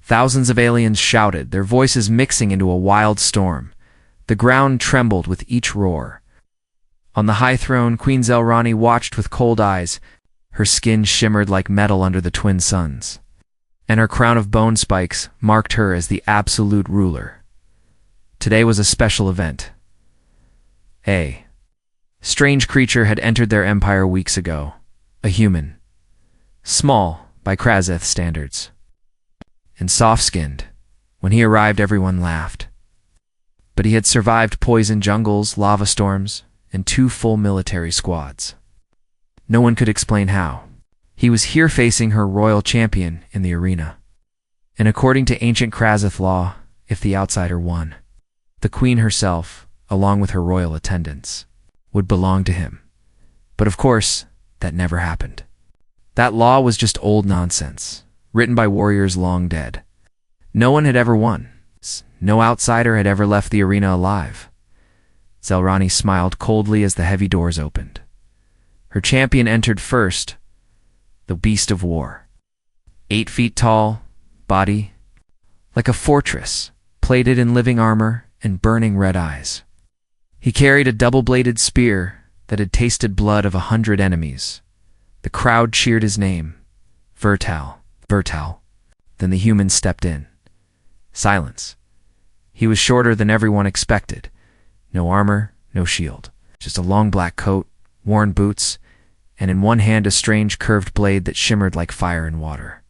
Thousands of aliens shouted, their voices mixing into a wild storm. The ground trembled with each roar. On the high throne, Queen Zelrani watched with cold eyes. Her skin shimmered like metal under the twin suns, and her crown of bone spikes marked her as the absolute ruler. Today was a special event. A strange creature had entered their empire weeks ago. A human. Small, by Krazeth standards. And soft-skinned. When he arrived, everyone laughed. But he had survived poison jungles, lava storms, and 2 full military squads. No one could explain how. He was here facing her royal champion in the arena. And according to ancient Krazeth law, if the outsider won, the queen herself, along with her royal attendants, would belong to him. But of course, that never happened. That law was just old nonsense, written by warriors long dead. No one had ever won. No outsider had ever left the arena alive. Zelrani smiled coldly as the heavy doors opened. Her champion entered first, the beast of war. 8 feet tall, body like a fortress, plated in living armor and burning red eyes. He carried a double-bladed spear that had tasted blood of 100 enemies. The crowd cheered his name. Vertal. Then the human stepped in. Silence. He was shorter than everyone expected. No armor, no shield. Just a long black coat, worn boots, and in one hand a strange curved blade that shimmered like fire and water.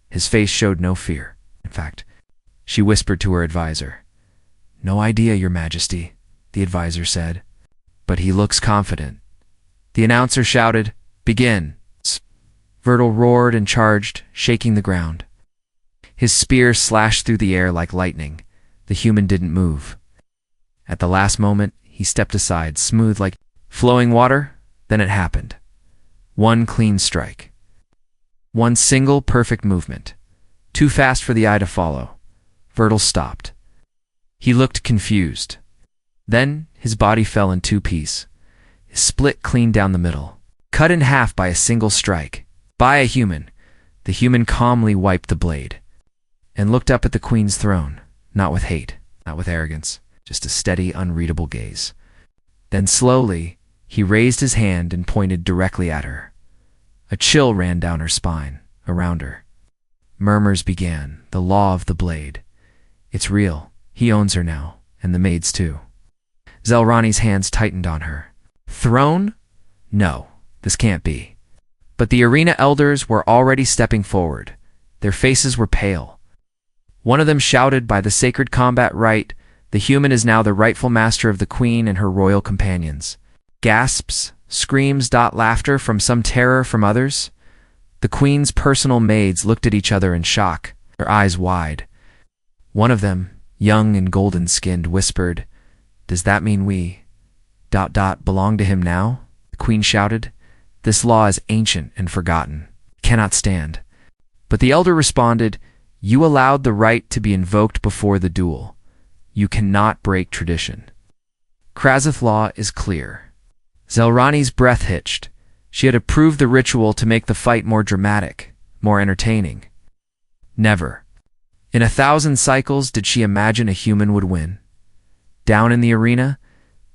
His face showed no fear. In fact, she whispered to her advisor. "No idea, Your Majesty," the advisor said. "But he looks confident." The announcer shouted, "Begin!" Vertal roared and charged, shaking the ground. His spear slashed through the air like lightning. The human didn't move. At the last moment, he stepped aside, smooth like flowing water. Then it happened. One clean strike. One single perfect movement. Too fast for the eye to follow. Vertal stopped. He looked confused. Then his body fell in 2 pieces. Split clean down the middle. Cut in half by a single strike. By a human. The human calmly wiped the blade and looked up at the queen's throne, not with hate, not with arrogance, just a steady, unreadable gaze. Then slowly, he raised his hand and pointed directly at her. A chill ran down her spine, around her. Murmurs began, the law of the blade. It's real. He owns her now, and the maids too. Zelrani's hands tightened on her. Throne? No, this can't be. But the arena elders were already stepping forward. Their faces were pale. One of them shouted, "By the sacred combat rite, the human is now the rightful master of the queen and her royal companions." Gasps, screams, laughter from some, terror from others. The queen's personal maids looked at each other in shock, their eyes wide. One of them, young and golden-skinned, whispered, "Does that mean we... belong to him now?" The queen shouted, "This law is ancient and forgotten. Cannot stand." But the elder responded, "You allowed the right to be invoked before the duel. You cannot break tradition." Krazeth law is clear. Zelrani's breath hitched. She had approved the ritual to make the fight more dramatic, more entertaining. Never, in 1,000 cycles, did she imagine a human would win. Down in the arena,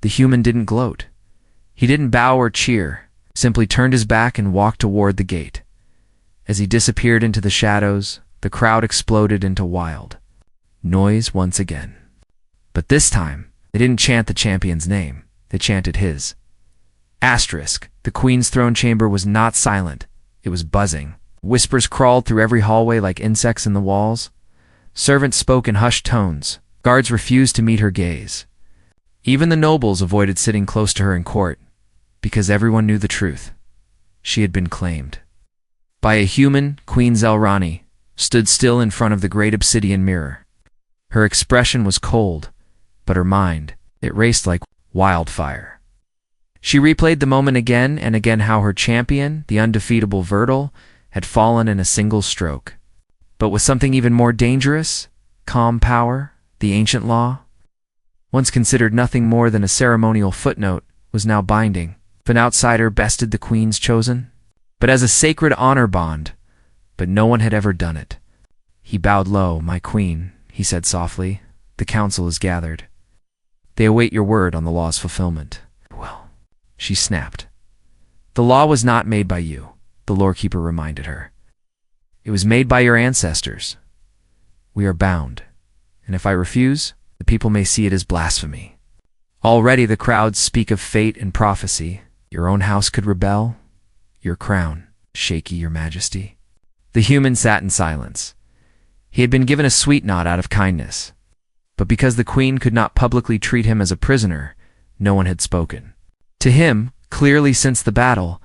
the human didn't gloat. He didn't bow or cheer, simply turned his back and walked toward the gate. As he disappeared into the shadows, the crowd exploded into wild noise once again. But this time, they didn't chant the champion's name. They chanted his. Asterisk, the queen's throne chamber was not silent. It was buzzing. Whispers crawled through every hallway like insects in the walls. Servants spoke in hushed tones. Guards refused to meet her gaze. Even the nobles avoided sitting close to her in court, because everyone knew the truth. She had been claimed. By a human, Queen Zelrani stood still in front of the great obsidian mirror. Her expression was cold, but her mind, it raced like wildfire. She replayed the moment again and again, how her champion, the undefeatable Vertal, had fallen in a single stroke. But with something even more dangerous, calm power, the ancient law, once considered nothing more than a ceremonial footnote, was now binding. If an outsider bested the queen's chosen, but as a sacred honor bond, but no one had ever done it. He bowed low. "My queen," he said softly, "the council is gathered. They await your word on the law's fulfillment." "Well," she snapped. "The law was not made by you," the lorekeeper reminded her. "It was made by your ancestors. We are bound, and if I refuse, the people may see it as blasphemy. Already the crowds speak of fate and prophecy. Your own house could rebel, your crown shaky, your majesty." The human sat in silence. He had been given a sweet nod out of kindness, but because the queen could not publicly treat him as a prisoner, no one had spoken. To him, clearly since the battle,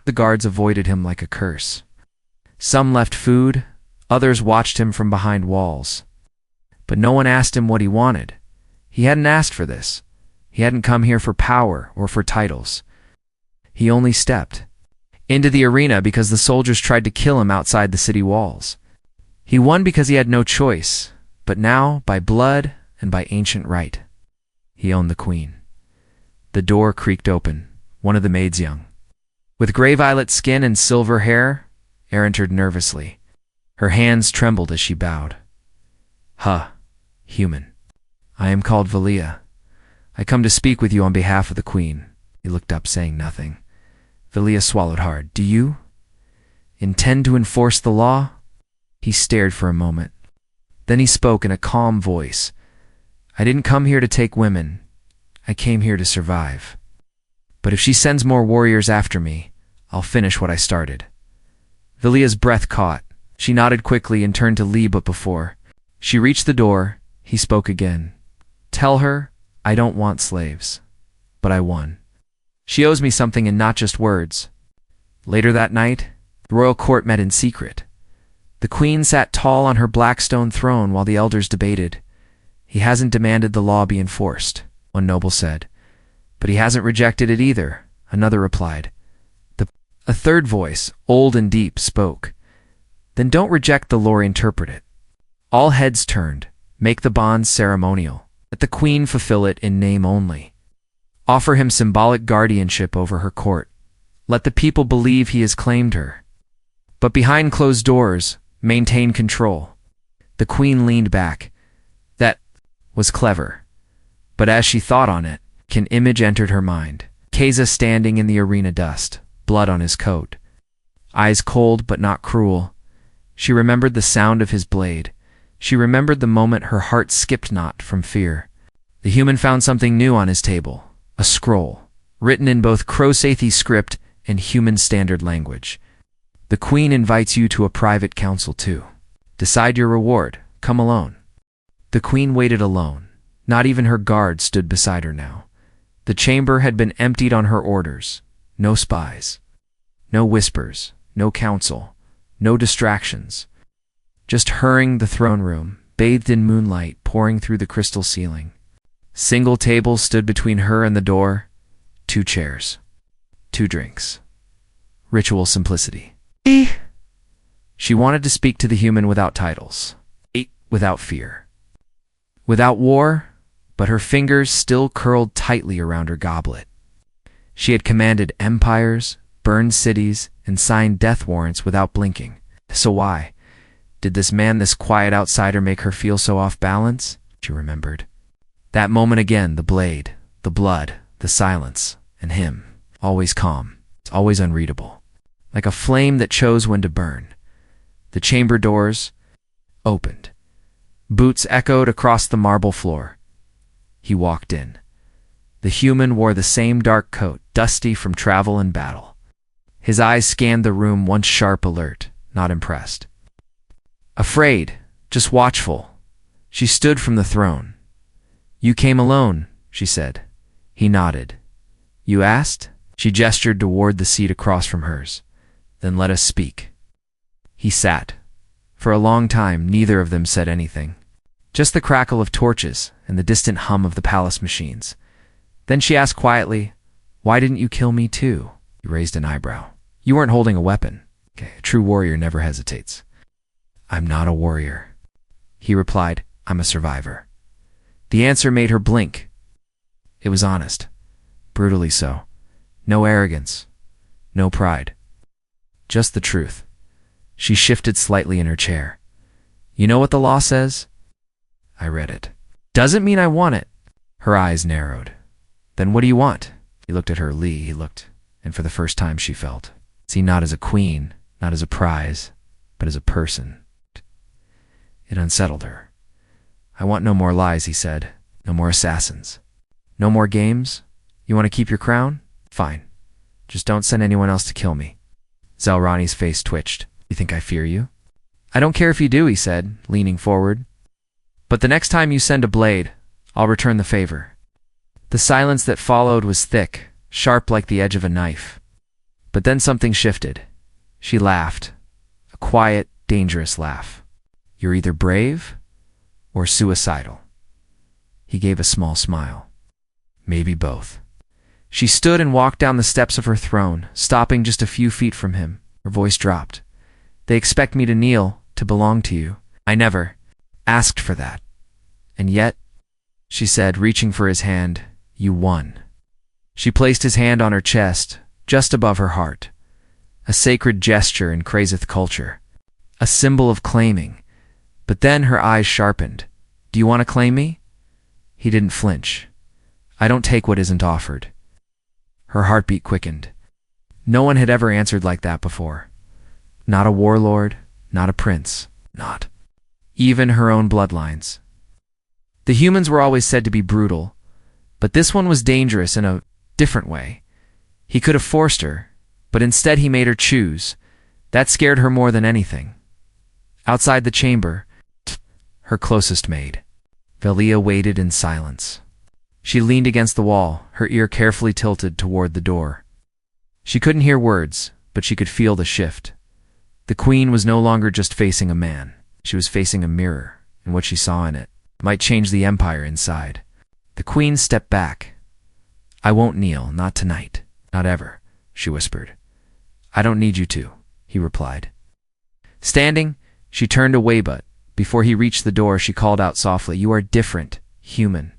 the guards avoided him like a curse. Some left food, others watched him from behind walls. But no one asked him what he wanted. He hadn't asked for this. He hadn't come here for power or for titles. He only stepped into the arena because the soldiers tried to kill him outside the city walls. He won because he had no choice, but now, by blood and by ancient right, he owned the queen. The door creaked open. One of the maids, young, with gray violet skin and silver hair, entered nervously. Her hands trembled as she bowed. Human. I am called Valia. I come to speak with you on behalf of the queen." He looked up, saying nothing. Valia swallowed hard. "Do you intend to enforce the law?" He stared for a moment. Then he spoke in a calm voice. "I didn't come here to take women. I came here to survive. But if she sends more warriors after me, I'll finish what I started." Valia's breath caught. She nodded quickly and turned to leave, but before she reached the door, he spoke again. "Tell her I don't want slaves, but I won. She owes me something and not just words." Later that night, the royal court met in secret. The queen sat tall on her black stone throne while the elders debated. "He hasn't demanded the law be enforced," one noble said. "But he hasn't rejected it either," another replied. A third voice, old and deep, spoke. "Then don't reject the law, interpret it." All heads turned. "Make the bonds ceremonial. Let the queen fulfill it in name only. Offer him symbolic guardianship over her court. Let the people believe he has claimed her. But behind closed doors, maintain control." The queen leaned back. That was clever. But as she thought on it, an image entered her mind. Keza standing in the arena dust, blood on his coat. Eyes cold but not cruel. She remembered the sound of his blade. She remembered the moment her heart skipped not from fear. The human found something new on his table. A scroll, written in both Crosathi script and human standard language. "The queen invites you to a private council too. Decide your reward. Come alone." The queen waited alone. Not even her guard stood beside her now. The chamber had been emptied on her orders. No spies. No whispers. No counsel. No distractions. Just hurrying the throne room, bathed in moonlight pouring through the crystal ceiling. Single tables stood between her and the door. 2 chairs. 2 drinks. Ritual simplicity. She wanted to speak to the human without titles. Without fear. Without war, but her fingers still curled tightly around her goblet. She had commanded empires, burned cities, and signed death warrants without blinking. So why did this man, this quiet outsider, make her feel so off balance? She remembered. That moment again, the blade, the blood, the silence, and him, always calm, always unreadable, like a flame that chose when to burn. The chamber doors opened. Boots echoed across the marble floor. He walked in. The human wore the same dark coat, dusty from travel and battle. His eyes scanned the room, once sharp, alert, not impressed. Afraid, just watchful, she stood from the throne. "You came alone," she said. He nodded. "You asked?" She gestured toward the seat across from hers. "Then let us speak." He sat. For a long time, neither of them said anything. Just the crackle of torches and the distant hum of the palace machines. Then she asked quietly, "Why didn't you kill me too?" He raised an eyebrow. "You weren't holding a weapon." "Okay, a true warrior never hesitates." "I'm not a warrior," he replied. "I'm a survivor." The answer made her blink. It was honest. Brutally so. No arrogance. No pride. Just the truth. She shifted slightly in her chair. You know what the law says? I read it. Doesn't mean I want it. Her eyes narrowed. Then what do you want? He looked at her. He looked, and for the first time she felt. See, not as a queen, not as a prize, but as a person. It unsettled her. I want no more lies, he said. No more assassins. No more games? You want to keep your crown? Fine. Just don't send anyone else to kill me. Zelrani's face twitched. You think I fear you? I don't care if you do, he said, leaning forward. But the next time you send a blade, I'll return the favor. The silence that followed was thick, sharp like the edge of a knife. But then something shifted. She laughed. A quiet, dangerous laugh. You're either brave or suicidal. He gave a small smile. Maybe both. She stood and walked down the steps of her throne, stopping just a few feet from him. Her voice dropped. They expect me to kneel, to belong to you. I never asked for that. And yet, she said, reaching for his hand, you won. She placed his hand on her chest, just above her heart. A sacred gesture in Krazith culture. A symbol of claiming. But then her eyes sharpened. Do you want to claim me? He didn't flinch. I don't take what isn't offered. Her heartbeat quickened. No one had ever answered like that before. Not a warlord, not a prince, not even her own bloodlines. The humans were always said to be brutal, but this one was dangerous in a different way. He could have forced her, but instead he made her choose. That scared her more than anything. Outside the chamber, her closest maid, Velia waited in silence. She leaned against the wall, her ear carefully tilted toward the door. She couldn't hear words, but she could feel the shift. The queen was no longer just facing a man. She was facing a mirror, and what she saw in it might change the empire inside. The queen stepped back. I won't kneel, not tonight, not ever, she whispered. I don't need you to, he replied. Standing, she turned away, but before he reached the door, she called out softly, You are different, human.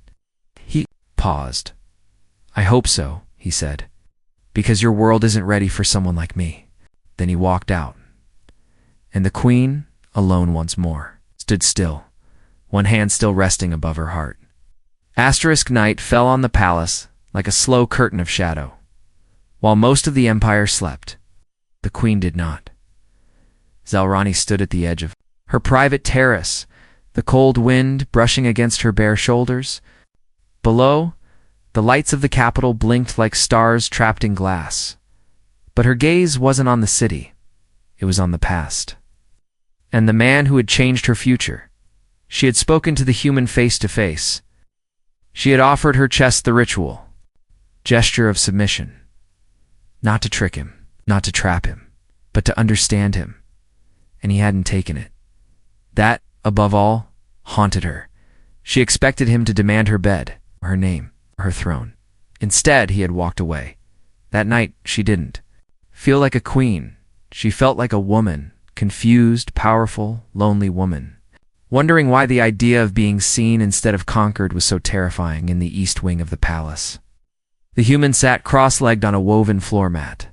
He paused. I hope so, he said, because your world isn't ready for someone like me. Then he walked out. And the queen, alone once more, stood still, one hand still resting above her heart. Asterisk night fell on the palace like a slow curtain of shadow. While most of the empire slept, the queen did not. Zelrani stood at the edge of her private terrace, the cold wind brushing against her bare shoulders. Below, the lights of the capital blinked like stars trapped in glass. But her gaze wasn't on the city. It was on the past. And the man who had changed her future. She had spoken to the human face to face. She had offered her chest the ritual, gesture of submission. Not to trick him, not to trap him, but to understand him. And he hadn't taken it. That, above all, haunted her. She expected him to demand her bed, her name, her throne. Instead, he had walked away. That night, she didn't feel like a queen. She felt like a woman, confused, powerful, lonely woman, wondering why the idea of being seen instead of conquered was so terrifying in the east wing of the palace. The human sat cross-legged on a woven floor mat.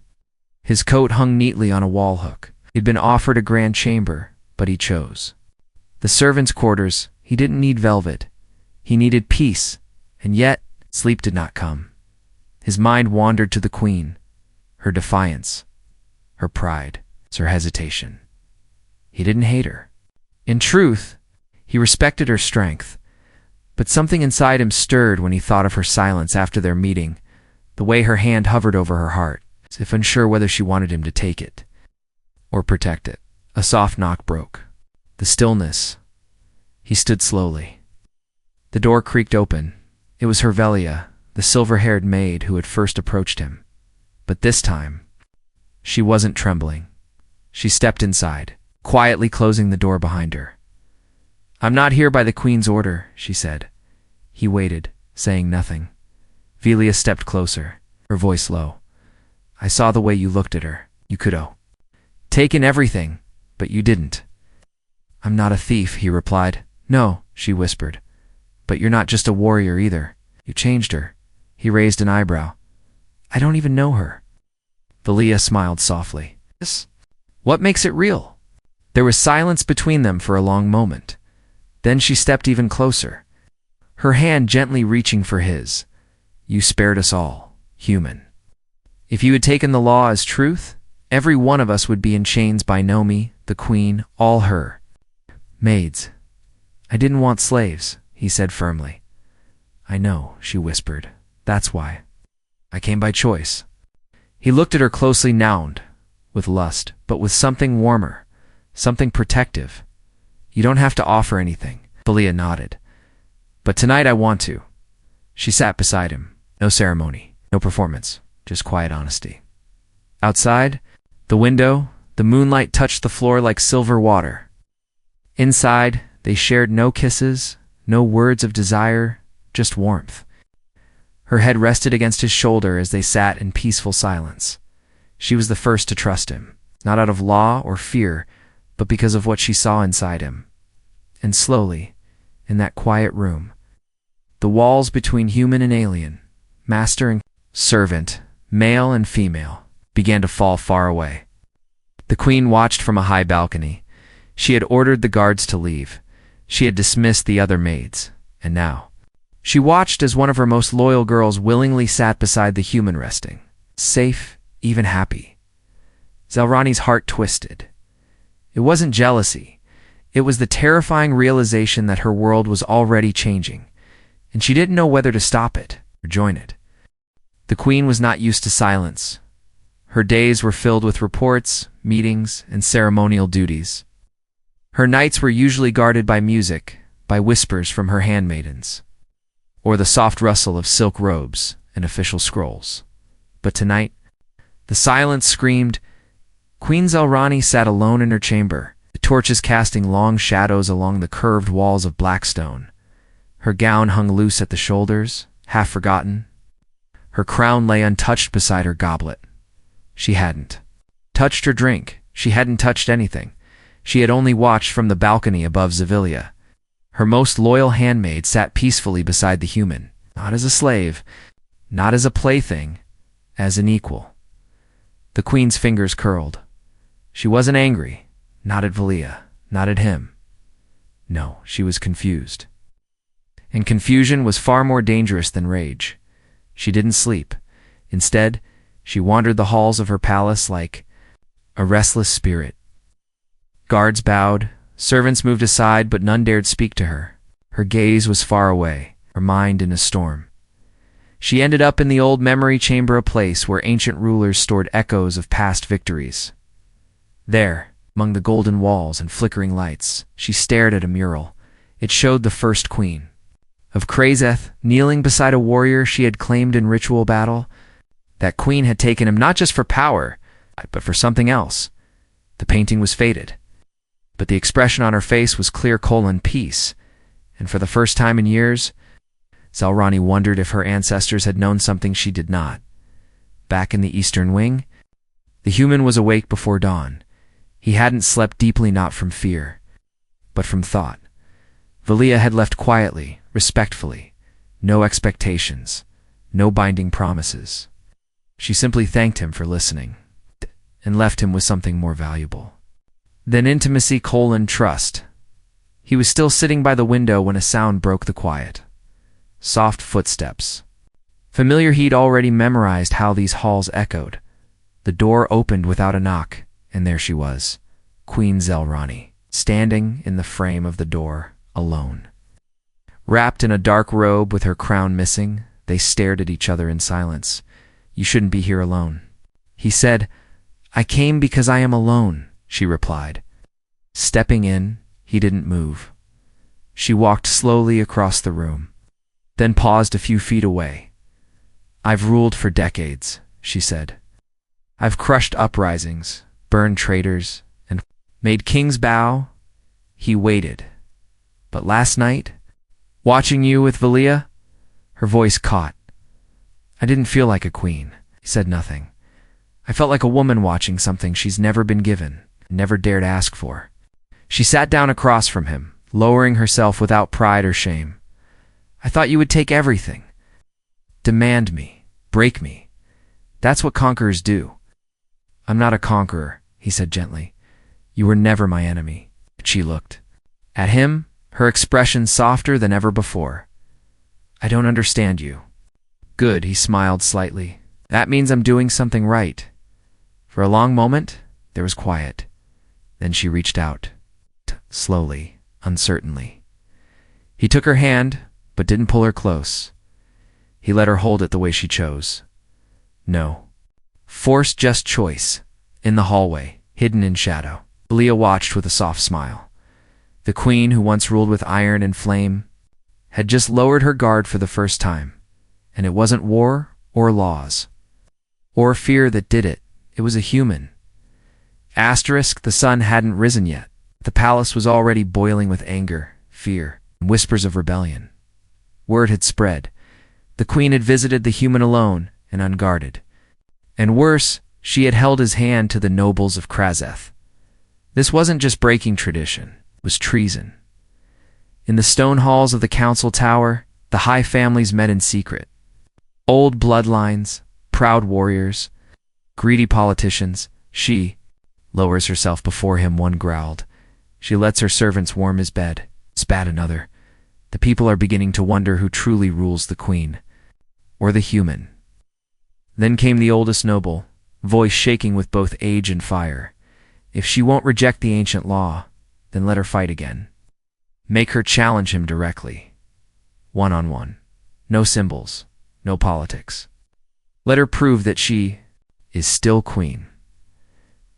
His coat hung neatly on a wall hook. He'd been offered a grand chamber, but he chose the servants' quarters. He didn't need velvet. He needed peace, and yet sleep did not come. His mind wandered to the queen, her defiance, her pride, her hesitation. He didn't hate her. In truth, he respected her strength, but something inside him stirred when he thought of her silence after their meeting, the way her hand hovered over her heart, as if unsure whether she wanted him to take it or protect it. A soft knock broke the stillness. He stood slowly. The door creaked open. It was Velia, the silver-haired maid who had first approached him. But this time, she wasn't trembling. She stepped inside, quietly closing the door behind her. I'm not here by the queen's order, she said. He waited, saying nothing. Velia stepped closer, her voice low. I saw the way you looked at her. You could taken everything, but you didn't. I'm not a thief, he replied. No, she whispered. But you're not just a warrior either. You changed her. He raised an eyebrow. I don't even know her. Velia smiled softly. What makes it real? There was silence between them for a long moment. Then she stepped even closer, her hand gently reaching for his. "You spared us all, human. If you had taken the law as truth, every one of us would be in chains by Nomi, the queen, all her maids." "I didn't want slaves," he said firmly. "I know," she whispered. "That's why. I came by choice." He looked at her closely now, with lust, but with something warmer, something protective. "You don't have to offer anything," Valia nodded. "But tonight I want to." She sat beside him. No ceremony, no performance, just quiet honesty. Outside, the window, the moonlight touched the floor like silver water. Inside, they shared no kisses, no words of desire, just warmth. Her head rested against his shoulder as they sat in peaceful silence. She was the first to trust him, not out of law or fear, but because of what she saw inside him. And slowly, in that quiet room, the walls between human and alien, master and servant, male and female, began to fall far away. The queen watched from a high balcony. She had ordered the guards to leave. She had dismissed the other maids, and now she watched as one of her most loyal girls willingly sat beside the human resting, safe, even happy. Zelrani's heart twisted. It wasn't jealousy. It was the terrifying realization that her world was already changing, and she didn't know whether to stop it or join it. The queen was not used to silence. Her days were filled with reports, meetings, and ceremonial duties. Her nights were usually guarded by music, by whispers from her handmaidens, or the soft rustle of silk robes and official scrolls. But tonight, the silence screamed. Queen Zelrani sat alone in her chamber, the torches casting long shadows along the curved walls of black stone. Her gown hung loose at the shoulders, half forgotten. Her crown lay untouched beside her goblet. She hadn't touched her drink. She hadn't touched anything. She had only watched from the balcony above Zavilia. Her most loyal handmaid sat peacefully beside the human, not as a slave, not as a plaything, as an equal. The queen's fingers curled. She wasn't angry, not at Valia, not at him. No, she was confused. And confusion was far more dangerous than rage. She didn't sleep. Instead, she wandered the halls of her palace like a restless spirit. Guards bowed, servants moved aside, but none dared speak to her. Her gaze was far away, her mind in a storm. She ended up in the old memory chamber, a place where ancient rulers stored echoes of past victories. There, among the golden walls and flickering lights, she stared at a mural. It showed the first queen of Krazeth, kneeling beside a warrior she had claimed in ritual battle. That queen had taken him not just for power, but for something else. The painting was faded, but the expression on her face was clear, peace. And for the first time in years, Zelrani wondered if her ancestors had known something she did not. Back in the eastern wing, the human was awake before dawn. He hadn't slept deeply, not from fear, but from thought. Valia had left quietly, respectfully, no expectations, no binding promises. She simply thanked him for listening, and left him with something more valuable than intimacy, trust. He was still sitting by the window when a sound broke the quiet. Soft footsteps. Familiar, he'd already memorized how these halls echoed. The door opened without a knock, and there she was, Queen Zelrani, standing in the frame of the door, alone. Wrapped in a dark robe with her crown missing, they stared at each other in silence. "You shouldn't be here alone," he said. "I came because I am alone," she replied. Stepping in, he didn't move. She walked slowly across the room, then paused a few feet away. "I've ruled for decades," she said. "I've crushed uprisings, burned traitors, and made kings bow." He waited. "But last night, watching you with Valia," her voice caught. "I didn't feel like a queen." He said nothing. "I felt like a woman watching something she's never been given, never dared ask for." She sat down across from him, lowering herself without pride or shame. "I thought you would take everything. Demand me, break me. That's what conquerors do." "I'm not a conqueror," he said gently. You were never my enemy. She looked at him, her expression softer than ever before. I don't understand you. Good, he smiled slightly. That means I'm doing something right. For a long moment, there was quiet. Then she reached out, slowly, uncertainly. He took her hand, but didn't pull her close. He let her hold it the way she chose. No. Forced just choice. In the hallway, hidden in shadow, Leah watched with a soft smile. The queen, who once ruled with iron and flame, had just lowered her guard for the first time. And it wasn't war or laws or fear that did it. It was a human. Asterisk, the sun hadn't risen yet. The palace was already boiling with anger, fear, and whispers of rebellion. Word had spread. The queen had visited the human alone and unguarded. And worse, she had held his hand to the nobles of Krazeth. This wasn't just breaking tradition, it was treason. In the stone halls of the council tower, the high families met in secret. Old bloodlines, proud warriors, greedy politicians. She lowers herself before him, one growled. She lets her servants warm his bed, spat another. The people are beginning to wonder who truly rules the queen, or the human. Then came the oldest noble, voice shaking with both age and fire. If she won't reject the ancient law, then let her fight again. Make her challenge him directly. One-on-one. No symbols, no politics. Let her prove that she is still queen.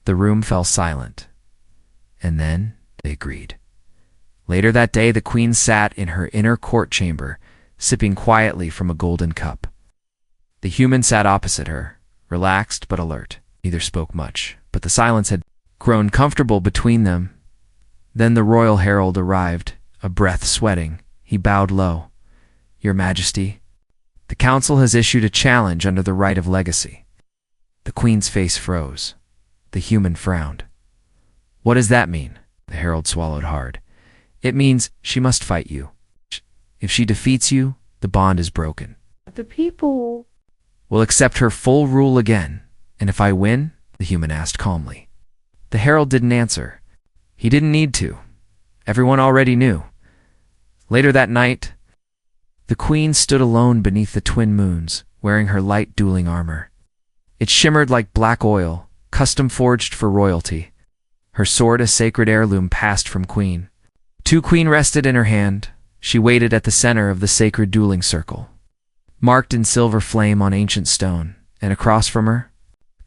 The room fell silent. And then they agreed. Later that day, the queen sat in her inner court chamber, sipping quietly from a golden cup. The human sat opposite her, relaxed but alert. Neither spoke much, but the silence had grown comfortable between them. Then the royal herald arrived, a breath sweating. He bowed low. Your Majesty, the council has issued a challenge under the rite of legacy. The queen's face froze. The human frowned. What does that mean? The herald swallowed hard. It means she must fight you. If she defeats you, the bond is broken. The people will accept her full rule again. And if I win? The human asked calmly. The herald didn't answer. He didn't need to. Everyone already knew. Later that night, the queen stood alone beneath the twin moons, wearing her light dueling armor. It shimmered like black oil, custom forged for royalty. Her sword, a sacred heirloom passed from queen. Queen rested in her hand. She waited at the center of the sacred dueling circle, marked in silver flame on ancient stone, and across from her,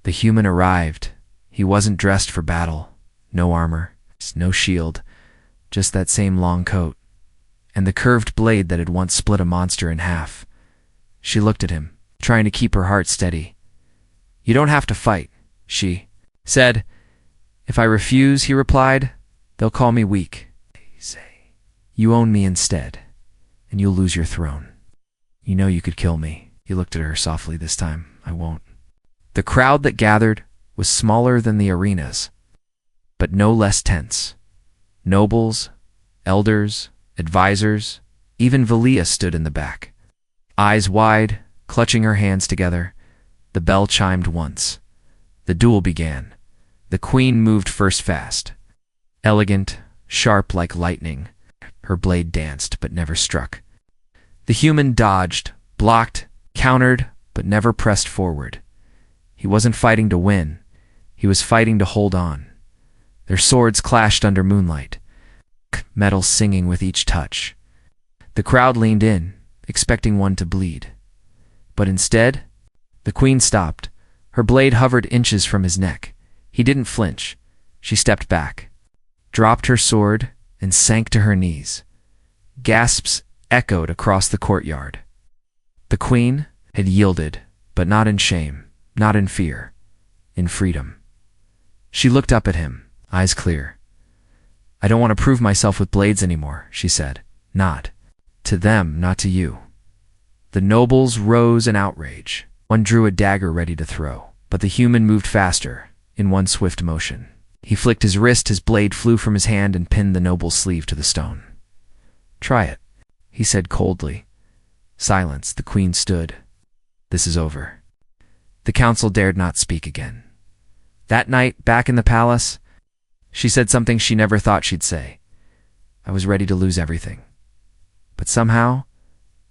the human arrived. He wasn't dressed for battle. No armor, no shield, just that same long coat, and the curved blade that had once split a monster in half. She looked at him, trying to keep her heart steady. You don't have to fight, she said. If I refuse, he replied, they'll call me weak. You own me instead, and you'll lose your throne. You know you could kill me. He looked at her softly this time. I won't. The crowd that gathered was smaller than the arenas, but no less tense. Nobles, elders, advisors, even Valia stood in the back. Eyes wide, clutching her hands together, the bell chimed once. The duel began. The queen moved first fast. Elegant, sharp like lightning. Her blade danced, but never struck. The human dodged, blocked, countered, but never pressed forward. He wasn't fighting to win. He was fighting to hold on. Their swords clashed under moonlight, metal singing with each touch. The crowd leaned in, expecting one to bleed. But instead, the queen stopped. Her blade hovered inches from his neck. He didn't flinch. She stepped back, dropped her sword, and sank to her knees. Gasps echoed across the courtyard. The queen had yielded, but not in shame, not in fear, in freedom. She looked up at him, eyes clear. I don't want to prove myself with blades anymore, she said. Not to them, not to you. The nobles rose in outrage. One drew a dagger ready to throw, but the human moved faster, in one swift motion. He flicked his wrist, his blade flew from his hand and pinned the noble's sleeve to the stone. Try it, he said coldly. Silence. The queen stood. This is over. The council dared not speak again. That night, back in the palace, She said something she never thought she'd say. I was ready to lose everything. But somehow,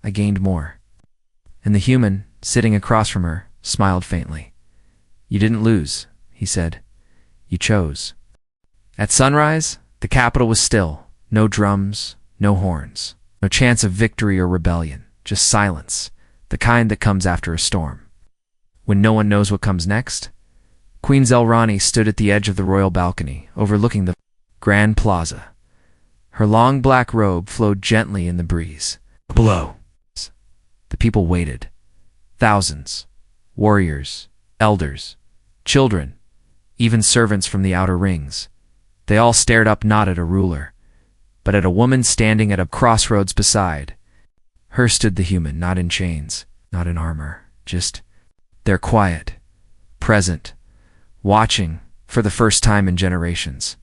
I gained more. And the human, sitting across from her, smiled faintly. You didn't lose, he said. You chose. At sunrise, the capital was still. No drums, no horns, no chance of victory or rebellion, just silence, the kind that comes after a storm. When no one knows what comes next, Queen Zelrani stood at the edge of the royal balcony, overlooking the Grand Plaza. Her long black robe flowed gently in the breeze. Below, the people waited. Thousands, warriors, elders, children, even servants from the outer rings. They all stared up not at a ruler, but at a woman standing at a crossroads beside. Her stood the human, not in chains, not in armor, just there, quiet, present, watching for the first time in generations.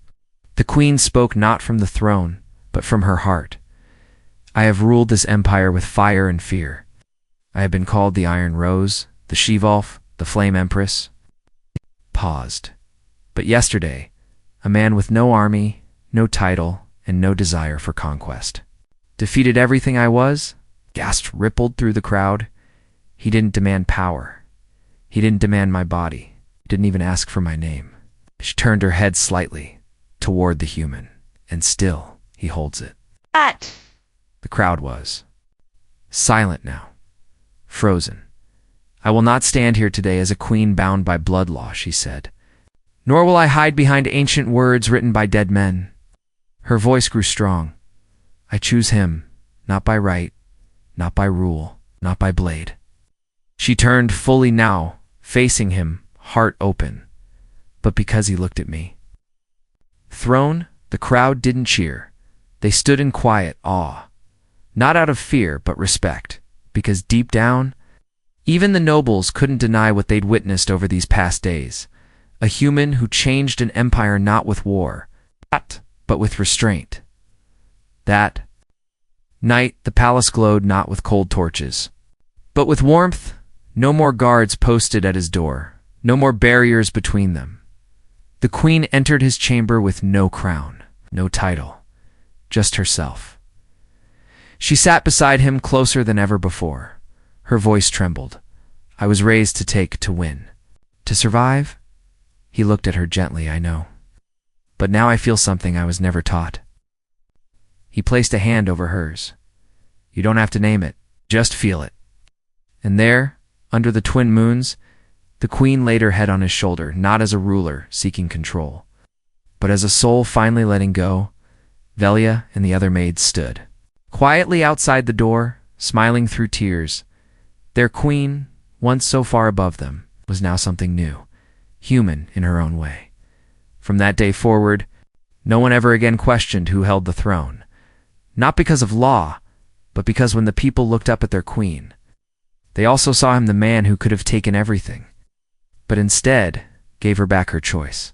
The queen spoke not from the throne, but from her heart. I have ruled this empire with fire and fear. I have been called the Iron Rose, the She-Wolf, the Flame Empress. Paused. But yesterday, a man with no army, no title, and no desire for conquest defeated everything I was. Gasps rippled through the crowd. He didn't demand power. He didn't demand my body. He didn't even ask for my name. She turned her head slightly toward the human, and still he holds it. What? The crowd was silent now, frozen. I will not stand here today as a queen bound by blood law, she said. Nor will I hide behind ancient words written by dead men. Her voice grew strong. I choose him, not by right, not by rule, not by blade. She turned fully now, facing him, heart open, but because he looked at me. Throne, the crowd didn't cheer. They stood in quiet awe, not out of fear, but respect, because deep down, even the nobles couldn't deny what they'd witnessed over these past days. A human who changed an empire not with war, but with restraint. That night, the palace glowed not with cold torches, but with warmth. No more guards posted at his door, no more barriers between them. The queen entered his chamber with no crown, no title, just herself. She sat beside him closer than ever before. Her voice trembled. I was raised to take, to win, to survive. He looked at her gently, I know. But now I feel something I was never taught. He placed a hand over hers. You don't have to name it, just feel it. And there, under the twin moons, the queen laid her head on his shoulder, not as a ruler seeking control, but as a soul finally letting go. Velia and the other maids stood quietly outside the door, smiling through tears. Their queen, once so far above them, was now something new, human in her own way. From that day forward, no one ever again questioned who held the throne, not because of law, but because when the people looked up at their queen, they also saw him the man who could have taken everything, but instead gave her back her choice.